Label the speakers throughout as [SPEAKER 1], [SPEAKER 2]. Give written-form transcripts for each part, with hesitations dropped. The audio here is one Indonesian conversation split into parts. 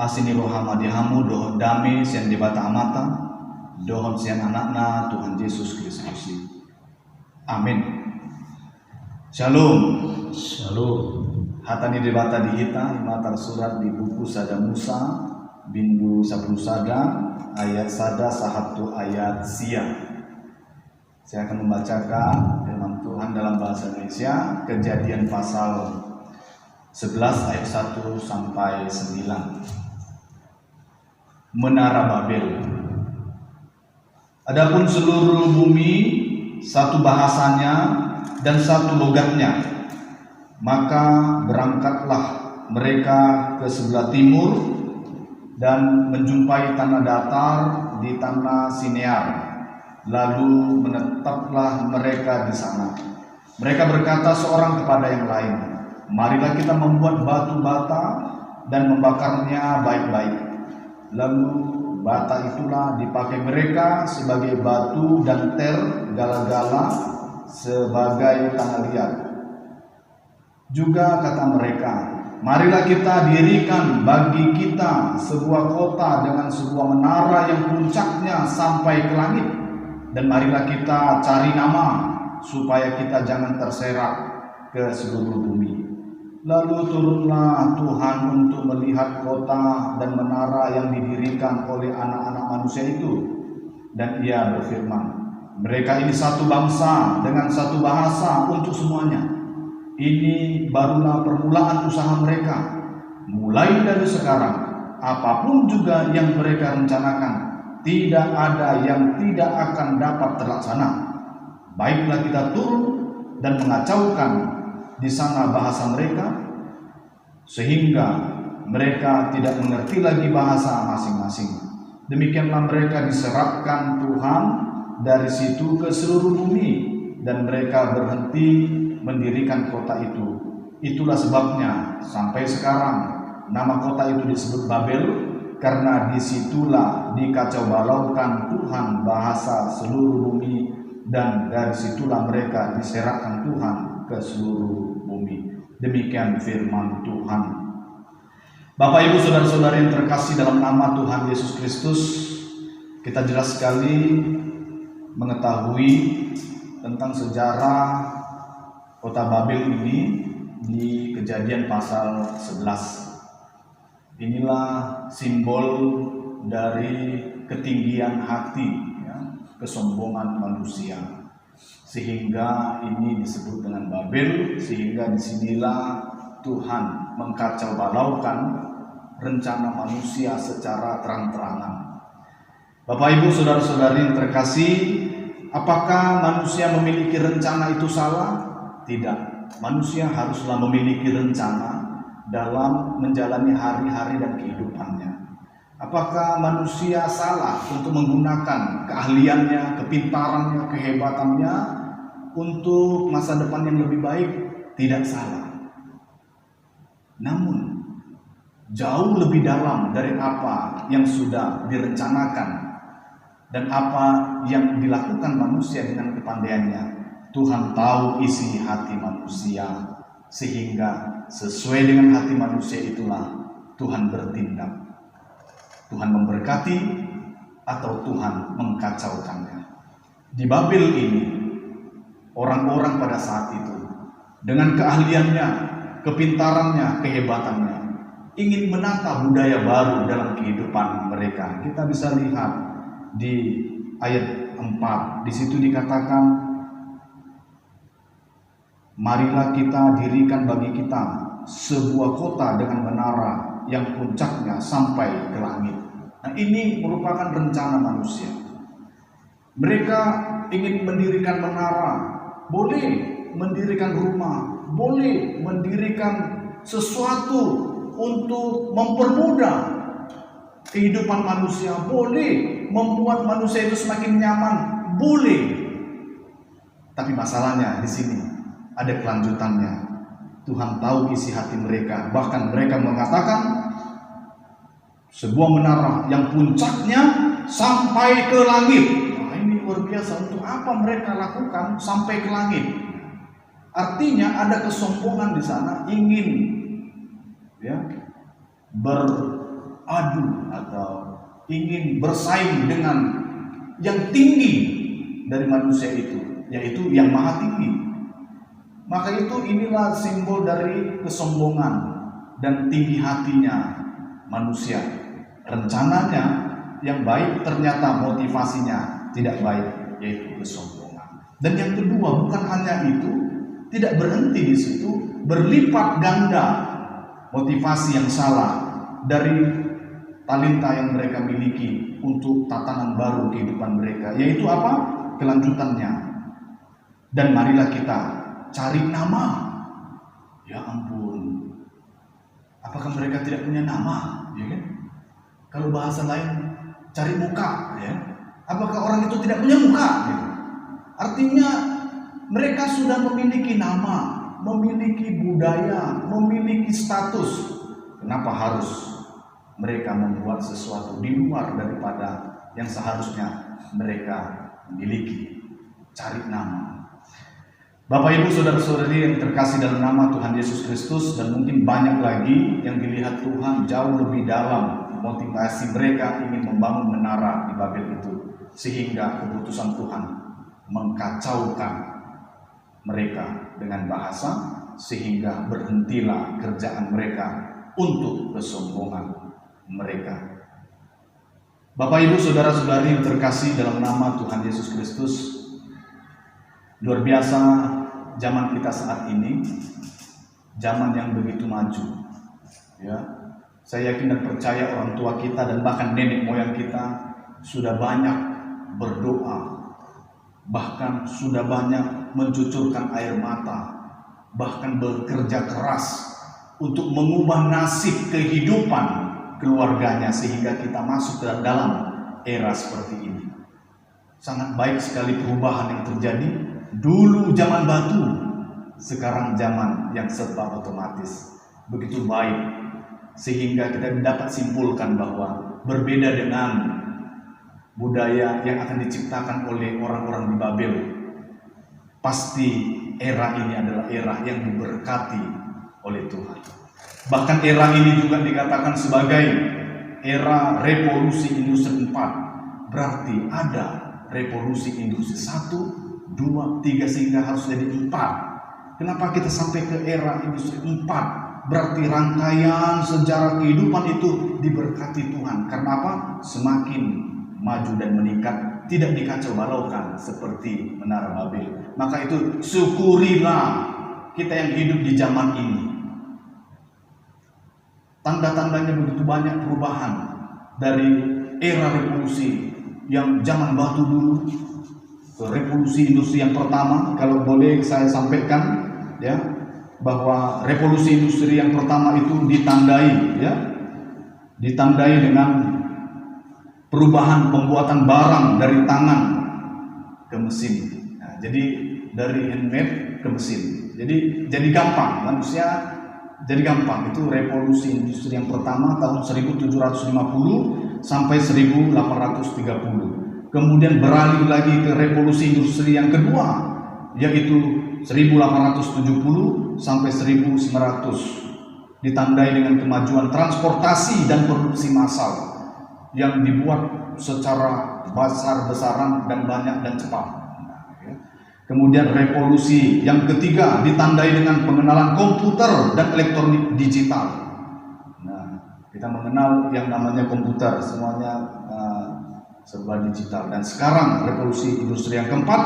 [SPEAKER 1] asini rohama dihamu dohon dame sian debata amata dohon sian anakna Tuhan Yesus Kristus. Amin. Shalom.
[SPEAKER 2] Shalom.
[SPEAKER 1] Hatani debata di hita imatar surat di buku Sada Musa bindu 10 sada ayat sada sahatu ayat sia. Saya akan membacakan firman Tuhan dalam bahasa Indonesia, Kejadian pasal 11 ayat 1 sampai 9. Menara Babel. Adapun seluruh bumi satu bahasanya dan satu logatnya, maka berangkatlah mereka ke sebelah timur dan menjumpai tanah datar di tanah Sinear. Lalu menetaplah mereka di sana. Mereka berkata seorang kepada yang lain, marilah kita membuat batu bata dan membakarnya baik-baik. Lalu bata itulah dipakai mereka sebagai batu dan gala-gala sebagai tanah liat. Juga kata mereka, marilah kita dirikan bagi kita sebuah kota dengan sebuah menara yang puncaknya sampai ke langit. Dan marilah kita cari nama supaya kita jangan terserak ke seluruh bumi. Lalu turunlah Tuhan untuk melihat kota dan menara yang didirikan oleh anak-anak manusia itu. Dan ia berfirman, mereka ini satu bangsa dengan satu bahasa untuk semuanya. Ini barulah permulaan usaha mereka. Mulai dari sekarang, apapun juga yang mereka rencanakan, tidak ada yang tidak akan dapat terlaksana. Baiklah kita turun dan mengacaukan di sana bahasa mereka, sehingga mereka tidak mengerti lagi bahasa masing-masing. Demikianlah mereka diserahkan Tuhan dari situ ke seluruh bumi, dan mereka berhenti mendirikan kota itu. Itulah sebabnya sampai sekarang nama kota itu disebut Babel, karena disitulah dikacau balaukan Tuhan bahasa seluruh bumi, dan dari situlah mereka diserahkan Tuhan ke seluruh bumi. Demikian firman Tuhan. Bapak Ibu saudara-saudari yang terkasih dalam nama Tuhan Yesus Kristus, kita jelas sekali mengetahui tentang sejarah kota Babel ini di Kejadian pasal 11. Inilah simbol dari ketinggian hati, ya, kesombongan manusia, sehingga ini disebut dengan Babel. Sehingga disinilah Tuhan mengkacau balaukan rencana manusia secara terang-terangan. Bapak Ibu saudara-saudari yang terkasih, apakah manusia memiliki rencana itu salah? Tidak. Manusia haruslah memiliki rencana dalam menjalani hari-hari dan kehidupannya. Apakah manusia salah untuk menggunakan keahliannya, kepintarannya, kehebatannya untuk masa depan yang lebih baik? Tidak salah. Namun jauh lebih dalam dari apa yang sudah direncanakan dan apa yang dilakukan manusia dengan kepandaiannya, Tuhan tahu isi hati manusia, sehingga sesuai dengan hati manusia itulah Tuhan bertindak. Tuhan memberkati atau Tuhan mengkacaukannya. Di Babel ini, orang-orang pada saat itu dengan keahliannya, kepintarannya, kehebatannya, ingin menata budaya baru dalam kehidupan mereka. Kita bisa lihat di ayat 4, di situ dikatakan, marilah kita dirikan bagi kita sebuah kota dengan menara yang puncaknya sampai ke langit. Nah, ini merupakan rencana manusia. Mereka ingin mendirikan menara, boleh mendirikan rumah, boleh mendirikan sesuatu untuk mempermudah kehidupan manusia, boleh membuat manusia itu semakin nyaman, boleh. Tapi masalahnya di sini ada kelanjutannya. Tuhan tahu isi hati mereka. Bahkan mereka mengatakan sebuah menara yang puncaknya sampai ke langit. Nah, ini luar biasa. Untuk apa mereka lakukan sampai ke langit? Artinya ada kesombongan di sana, ingin ya adu atau ingin bersaing dengan yang tinggi dari manusia itu, yaitu yang maha tinggi. Maka inilah simbol dari kesombongan dan tinggi hatinya manusia. Rencananya yang baik, ternyata motivasinya tidak baik, yaitu kesombongan. Dan yang kedua, bukan hanya itu, tidak berhenti di situ, berlipat ganda motivasi yang salah dari talenta yang mereka miliki untuk tatanan baru kehidupan mereka, yaitu apa? Kelanjutannya. Dan marilah kita cari nama. Ya ampun, apakah mereka tidak punya nama? Ya kan? Kalau bahasa lain, cari muka. Ya? Apakah orang itu tidak punya muka? Gitu. Artinya mereka sudah memiliki nama, memiliki budaya, memiliki status. Kenapa harus mereka membuat sesuatu di luar daripada yang seharusnya mereka miliki? Cari nama. Bapak Ibu saudara-saudari yang terkasih dalam nama Tuhan Yesus Kristus, dan mungkin banyak lagi yang dilihat Tuhan jauh lebih dalam motivasi mereka ingin membangun menara di Babel itu, sehingga keputusan Tuhan mengkacaukan mereka dengan bahasa, sehingga berhentilah kerjaan mereka untuk kesombongan mereka. Bapak Ibu saudara-saudari yang terkasih dalam nama Tuhan Yesus Kristus, luar biasa zaman kita saat ini, zaman yang begitu maju. Ya, saya yakin dan percaya orang tua kita dan bahkan nenek moyang kita sudah banyak berdoa, bahkan sudah banyak mencucurkan air mata, bahkan bekerja keras untuk mengubah nasib kehidupan keluarganya sehingga kita masuk dalam era seperti ini. Sangat baik sekali perubahan yang terjadi. Dulu zaman batu, sekarang zaman yang serba otomatis. Begitu baik, sehingga kita dapat simpulkan bahwa berbeda dengan budaya yang akan diciptakan oleh orang-orang di Babel, pasti era ini adalah era yang diberkati oleh Tuhan. Bahkan era ini juga dikatakan sebagai era revolusi industri 4. Berarti ada revolusi industri 1, 2, 3 sehingga harus jadi 4. Kenapa kita sampai ke era industri 4? Berarti rangkaian sejarah kehidupan itu diberkati Tuhan. Karena apa? Semakin maju dan meningkat, tidak dikacau balaukan seperti Menara Babel. Maka itu syukurilah kita yang hidup di zaman ini. Tanda-tandanya begitu banyak perubahan dari era revolusi yang zaman batu dulu ke revolusi industri yang pertama. Kalau boleh saya sampaikan, ya, bahwa revolusi industri yang pertama itu ditandai dengan perubahan pembuatan barang dari tangan ke mesin. Nah, jadi dari handmade ke mesin. Jadi gampang, manusia jadi gampang. Itu revolusi industri yang pertama tahun 1750 sampai 1830. Kemudian beralih lagi ke revolusi industri yang kedua, yaitu 1870 sampai 1900. Ditandai dengan kemajuan transportasi dan produksi massal yang dibuat secara besar-besaran dan banyak dan cepat. Kemudian revolusi yang ketiga ditandai dengan pengenalan komputer dan elektronik digital. Nah, kita mengenal yang namanya komputer, semuanya serba digital. Dan sekarang revolusi industri yang keempat,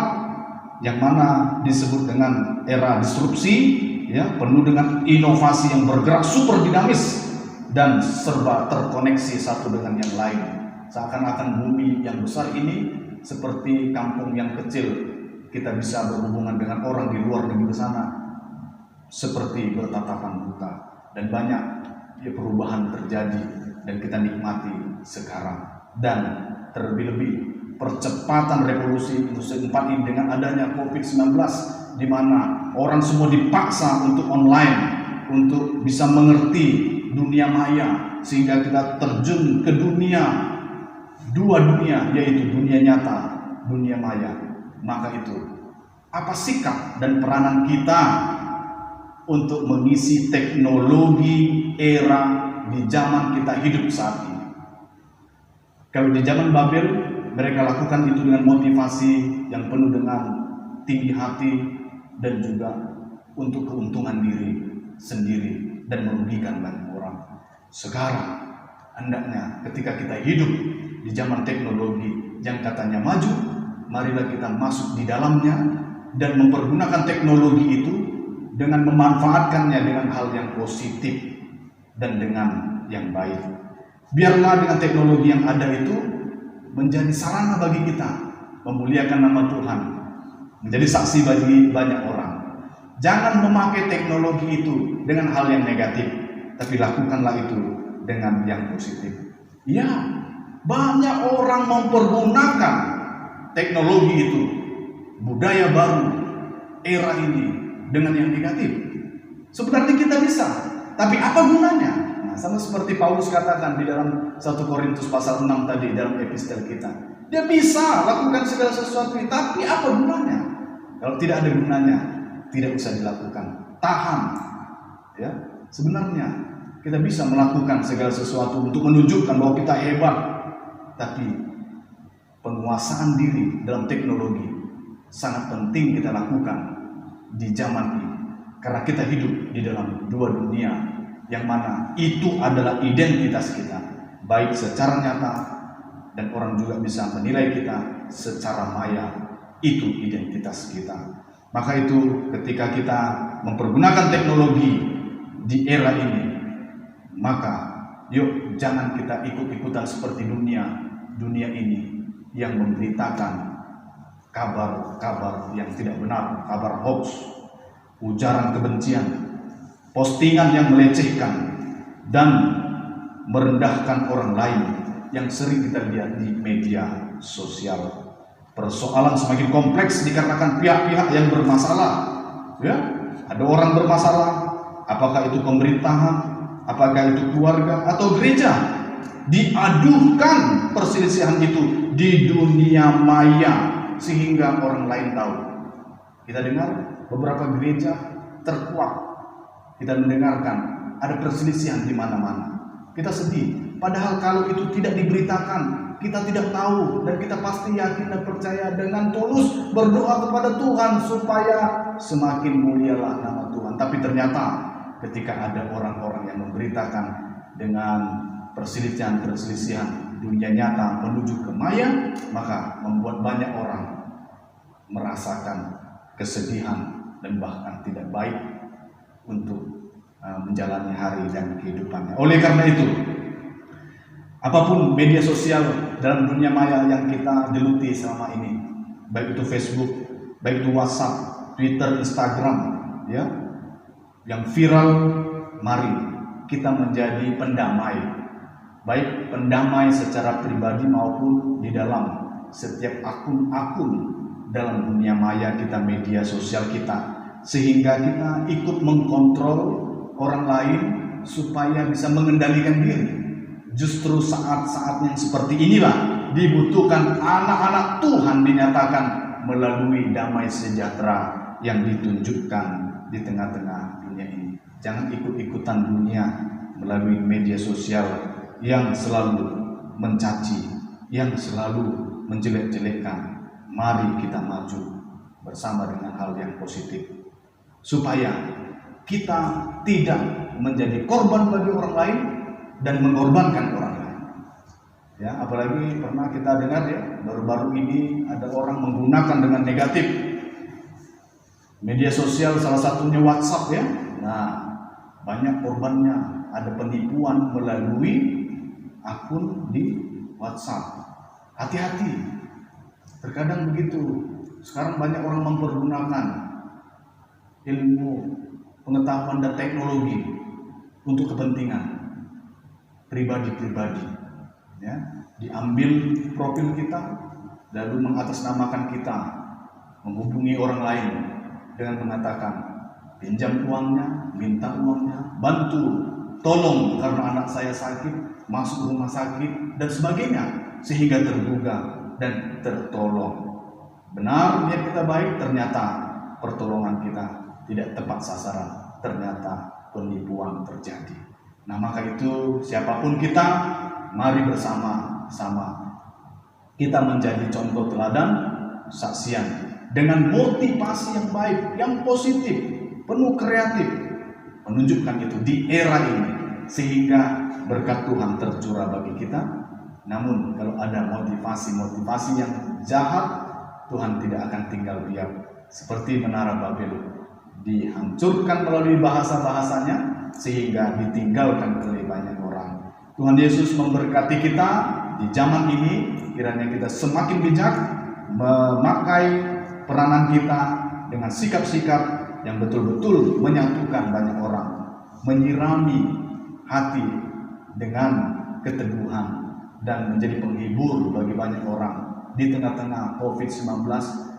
[SPEAKER 1] yang mana disebut dengan era disrupsi, ya, penuh dengan inovasi yang bergerak super dinamis dan serba terkoneksi satu dengan yang lain. Seakan-akan bumi yang besar ini seperti kampung yang kecil. Kita bisa berhubungan dengan orang di luar negeri sana seperti bertatapan buta, dan banyak perubahan terjadi dan kita nikmati sekarang. Dan terlebih-lebih percepatan revolusi industri 4 ini dengan adanya COVID-19, di mana orang semua dipaksa untuk online, untuk bisa mengerti dunia maya, sehingga kita terjun ke dua dunia, yaitu dunia nyata, dunia maya. Maka itu, apa sikap dan peranan kita untuk mengisi teknologi era di zaman kita hidup saat ini. Kalau di zaman Babel, mereka lakukan itu dengan motivasi yang penuh dengan tinggi hati dan juga untuk keuntungan diri sendiri dan merugikan banyak orang. Sekarang hendaknya ketika kita hidup di zaman teknologi yang katanya maju, marilah kita masuk di dalamnya dan mempergunakan teknologi itu dengan memanfaatkannya dengan hal yang positif dan dengan yang baik. Biarlah dengan teknologi yang ada itu menjadi sarana bagi kita memuliakan nama Tuhan, menjadi saksi bagi banyak orang. Jangan memakai teknologi itu dengan hal yang negatif, tapi lakukanlah itu dengan yang positif. Ya, banyak orang mempergunakan teknologi itu, budaya baru, era ini dengan yang negatif. Sebenarnya kita bisa, tapi apa gunanya? Nah, sama seperti Paulus katakan di dalam 1 Korintus pasal 6 tadi dalam epistel kita. Dia bisa lakukan segala sesuatu, tapi apa gunanya? Kalau tidak ada gunanya, tidak usah dilakukan. Tahan. Ya, sebenarnya kita bisa melakukan segala sesuatu untuk menunjukkan bahwa kita hebat, tapi penguasaan diri dalam teknologi sangat penting kita lakukan di zaman ini, karena kita hidup di dalam dua dunia yang mana itu adalah identitas kita, baik secara nyata dan orang juga bisa menilai kita secara maya. Itu identitas kita. Maka itu ketika kita mempergunakan teknologi di era ini, maka yuk jangan kita ikut-ikutan seperti dunia ini yang memberitakan kabar-kabar yang tidak benar, kabar hoax, ujaran kebencian, postingan yang melecehkan dan merendahkan orang lain yang sering kita lihat di media sosial. Persoalan semakin kompleks dikarenakan pihak-pihak yang bermasalah. Ya, ada orang bermasalah, apakah itu pemerintahan, apakah itu keluarga atau gereja. Diadukan perselisihan itu di dunia maya sehingga orang lain tahu. Kita dengar beberapa gereja terkuak. Kita mendengarkan ada perselisihan di mana-mana. Kita sedih. Padahal kalau itu tidak diberitakan, kita tidak tahu, dan kita pasti yakin dan percaya dengan tulus berdoa kepada Tuhan supaya semakin mulialah nama Tuhan. Tapi ternyata ketika ada orang-orang yang memberitakan dengan perselisihan dunia nyata menuju ke maya, maka membuat banyak orang merasakan kesedihan dan bahkan tidak baik untuk menjalani hari dan kehidupannya. Oleh karena itu, apapun media sosial dalam dunia maya yang kita geluti selama ini, baik itu Facebook, baik itu WhatsApp, Twitter, Instagram, ya, yang viral, mari kita menjadi pendamai, baik pendamai secara pribadi maupun di dalam setiap akun-akun dalam dunia maya kita, media sosial kita, sehingga kita ikut mengkontrol orang lain supaya bisa mengendalikan diri. Justru saat-saat yang seperti inilah dibutuhkan anak-anak Tuhan dinyatakan melalui damai sejahtera yang ditunjukkan di tengah-tengah dunia ini. Jangan ikut-ikutan dunia melalui media sosial yang selalu mencaci, yang selalu menjelek-jelekkan. Mari kita maju bersama dengan hal yang positif, supaya kita tidak menjadi korban bagi orang lain dan mengorbankan orang lain. Ya, apalagi pernah kita dengar ya, baru-baru ini ada orang menggunakan dengan negatif media sosial, salah satunya WhatsApp ya. Nah, banyak korbannya, ada penipuan melalui akun di WhatsApp. Hati-hati, terkadang begitu. Sekarang banyak orang mempergunakan ilmu, pengetahuan dan teknologi untuk kepentingan pribadi-pribadi, ya, diambil profil kita lalu mengatasnamakan kita, menghubungi orang lain dengan mengatakan pinjam uangnya, minta uangnya, bantu, tolong karena anak saya sakit, masuk rumah sakit dan sebagainya, sehingga terduga dan tertolong. Benar niat kita baik, ternyata pertolongan kita tidak tepat sasaran, ternyata penipuan terjadi. Nah, maka itu siapapun kita, mari bersama-sama kita menjadi contoh teladan saksian dengan motivasi yang baik, yang positif, penuh kreatif, menunjukkan itu di era ini sehingga berkat Tuhan tercurah bagi kita. Namun kalau ada motivasi yang jahat, Tuhan tidak akan tinggal diam. Seperti menara Babel dihancurkan melalui bahasa-bahasanya sehingga ditinggalkan oleh banyak orang. Tuhan Yesus memberkati kita di zaman ini. Kiranya kita semakin bijak memakai peranan kita dengan sikap-sikap yang betul-betul menyatukan banyak orang, menyirami hati dengan keteguhan dan menjadi penghibur bagi banyak orang di tengah-tengah COVID-19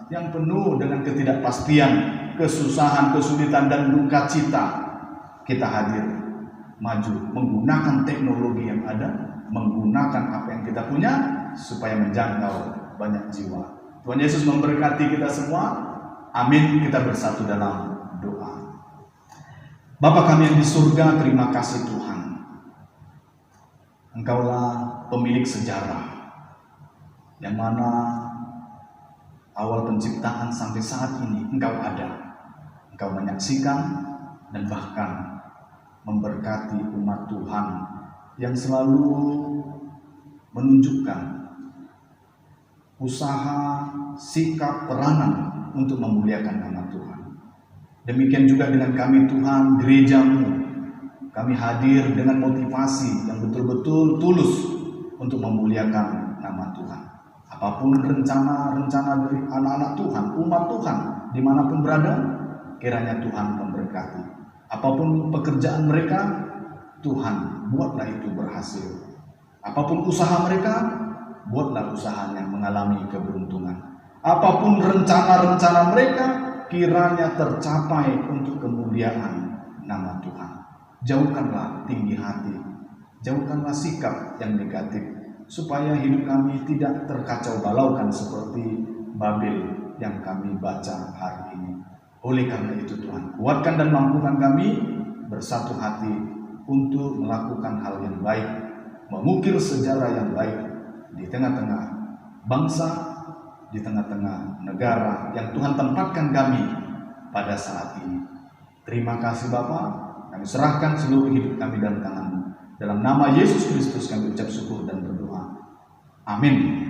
[SPEAKER 1] yang penuh dengan ketidakpastian, kesusahan, kesulitan, dan duka cita. Kita hadir, maju, menggunakan teknologi yang ada, menggunakan apa yang kita punya supaya menjangkau banyak jiwa. Tuhan Yesus memberkati kita semua. Amin. Kita bersatu dalam doa. Bapa kami yang di surga, terima kasih Tuhan. Engkaulah pemilik sejarah yang mana awal penciptaan sampai saat ini Engkau ada. Engkau menyaksikan dan bahkan memberkati umat Tuhan yang selalu menunjukkan usaha, sikap, peranan untuk memuliakan nama Tuhan. Demikian juga dengan kami Tuhan, gereja-Mu. Kami hadir dengan motivasi yang betul-betul tulus untuk memuliakan nama Tuhan. Apapun rencana-rencana dari anak-anak Tuhan, umat Tuhan, dimanapun berada, kiranya Tuhan memberkati. Apapun pekerjaan mereka, Tuhan buatlah itu berhasil. Apapun usaha mereka, buatlah usahanya mengalami keberuntungan. Apapun rencana-rencana mereka, kiranya tercapai untuk kemuliaan nama Tuhan. Jauhkanlah tinggi hati, jauhkanlah sikap yang negatif, supaya hidup kami tidak terkacau balaukan seperti Babel yang kami baca hari ini. Oleh karena itu Tuhan, kuatkan dan mampukan kami bersatu hati untuk melakukan hal yang baik, mengukir sejarah yang baik di tengah-tengah bangsa, di tengah-tengah negara yang Tuhan tempatkan kami pada saat ini. Terima kasih Bapa, kami serahkan seluruh hidup kami dalam tangan-Mu. Dalam nama Yesus Kristus kami ucap syukur dan berdoa. Amin.